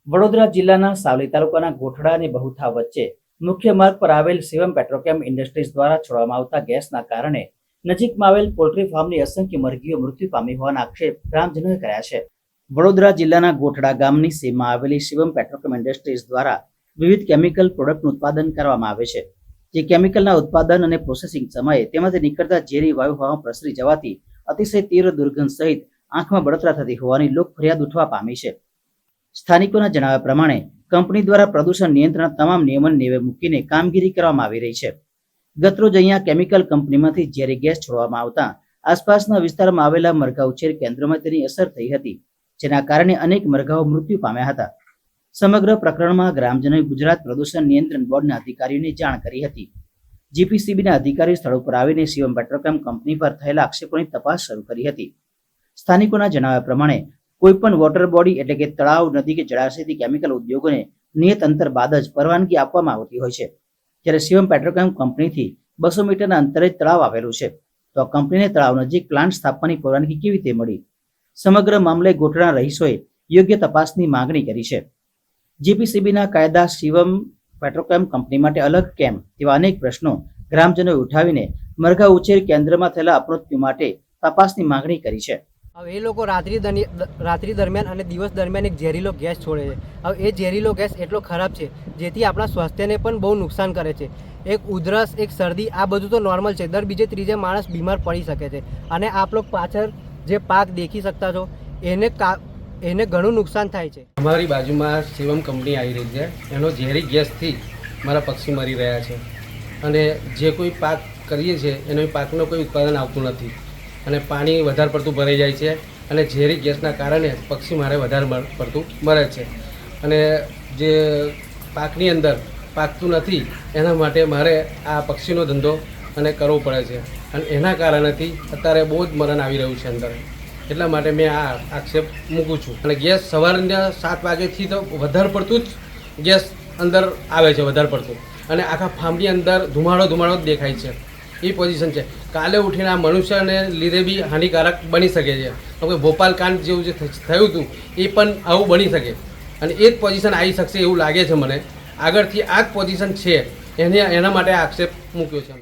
વડોદરા જિલ્લાના સાવલી તાલુકાના ગોઠડા અને બહુથા વચ્ચે મુખ્ય માર્ગ પર આવેલ શિવમ પેટ્રોકેમ ઇન્ડસ્ટ્રીઝ દ્વારા છોડવામાં આવતા ગેસના કારણે નજીકમાં આવેલ પોલ્ટ્રી ફાર્મની અસંખ્ય મરઘીઓ મૃત્યુ પામી હોવાના આક્ષેપ ગ્રામજનોએ કર્યા છે. વડોદરા જિલ્લાના ગોઠડા ગામની સીમમાં આવેલી શિવમ પેટ્રોકેમ ઇન્ડસ્ટ્રીઝ દ્વારા વિવિધ કેમિકલ પ્રોડક્ટનું ઉત્પાદન કરવામાં આવે છે, જે કેમિકલના ઉત્પાદન અને પ્રોસેસિંગ સમયે તેમાંથી નીકળતા ઝેરી વાયુ હવામાં પ્રસરી જવાથી અતિશય તીવ્ર દુર્ગંધ સહિત આંખમાં બળતરા થતી હોવાની લોક ફરિયાદ ઉઠવા પામી છે. સ્થાનિકોના જણાવ્યા પ્રમાણે કંપની દ્વારા પ્રદૂષણ નિયંત્રણ તમામ નિયમોને નેવે મૂકીને કામગીરી કરવામાં આવી રહી છે. ગતરોજ અહીંયા કેમિકલ કંપનીમાંથી ઝેરી ગેસ છોડવામાં આવતા આસપાસના વિસ્તારમાં આવેલા મરઘા ઉછેર કેન્દ્રોમાં તેની અસર થઈ હતી, જેના કારણે અનેક મરઘાઓ મૃત્યુ પામ્યા હતા. સમગ્ર પ્રકરણમાં ગ્રામજનોએ ગુજરાત પ્રદૂષણ નિયંત્રણ બોર્ડના અધિકારીઓને જાણ કરી હતી. જીપીસીબીના અધિકારીઓ સ્થળ ઉપર આવીને શિવમ પેટ્રોકેમ કંપની પર થયેલા આક્ષેપોની તપાસ શરૂ કરી હતી. સ્થાનિકોના જણાવ્યા પ્રમાણે કોઈપણ વોટર બોડી એટલે કે તળાવ, નદી કે જળાશયથી કેમિકલ ઉદ્યોગોને નિયત અંતર બાદ જ પરવાનગી આપવામાં આવતી હોય છે, જ્યારે શિવમ પેટ્રોકેમ કંપનીથી 200 મીટરના અંતરે જ તળાવ આવેલું છે, તો આ કંપનીને તળાવ નજીક પ્લાન્ટ સ્થાપવાની પરવાનગી કેવી રીતે મળી? સમગ્ર મામલે ગોઠડા રહીશોએ યોગ્ય તપાસની માંગણી કરી છે. જીપીસીબીના કાયદા શિવમ પેટ્રોકેમ કંપની માટે અલગ કેમ? તેવા અનેક પ્રશ્નો ગ્રામજનોએ ઉઠાવીને મરઘા ઉછેર કેન્દ્રમાં થયેલા અપમૃત્યુ માટે તપાસની માંગણી કરી છે. હવે એ લોકો રાત્રિ દરમિયાન અને દિવસ દરમિયાન એક ઝેરીલો ગેસ છોડે છે. હવે એ ઝેરીલો ગેસ એટલો ખરાબ છે જેથી આપણા સ્વાસ્થ્યને પણ બહુ નુકસાન કરે છે. એક ઉધરસ, એક શરદી, આ બધું તો નોર્મલ છે. દર બીજે ત્રીજે માણસ બીમાર પડી શકે છે. અને આપ લોકો પાછળ જે પાક દેખી શકતા છો એને ઘણું નુકસાન થાય છે. અમારી બાજુમાં શિવમ કંપની આવી રહી છે, એનો ઝેરી ગેસથી મારા પક્ષી મરી રહ્યા છે. અને જે કોઈ પાક કરીએ છીએ એનો પાકનો કોઈ ઉત્પાદન આવતું નથી અને પાણી વધારે પડતું ભરાઈ જાય છે અને ઝેરી ગેસના કારણે પક્ષી મારે વધારે પડતું મરે છે. અને જે પાકની અંદર પાકતું નથી એના માટે મારે આ પક્ષીનો ધંધો અને કરવો પડે છે અને એના કારણેથી અત્યારે બહુ જ મરણ આવી રહ્યું છે અંદર. એટલા માટે મેં આ આક્ષેપ મૂકું છું. અને ગેસ સવારના 7 વાગ્યાથી તો વધારે પડતું જ ગેસ અંદર આવે છે, વધારે પડતું, અને આખા ફાર્મની અંદર ધુમાડો જ દેખાય છે. એ પોઝિશન છે. કાલે ઉઠીને આ મનુષ્યને લીધે બી હાનિકારક બની શકે છે. હવે ભોપાલ કાંડ જેવું જે થયું હતું એ પણ આવું બની શકે અને એ જ પોઝિશન આવી શકશે એવું લાગે છે મને. આગળથી આ જ પોઝિશન છે, એના માટે આક્ષેપ મૂક્યો છે.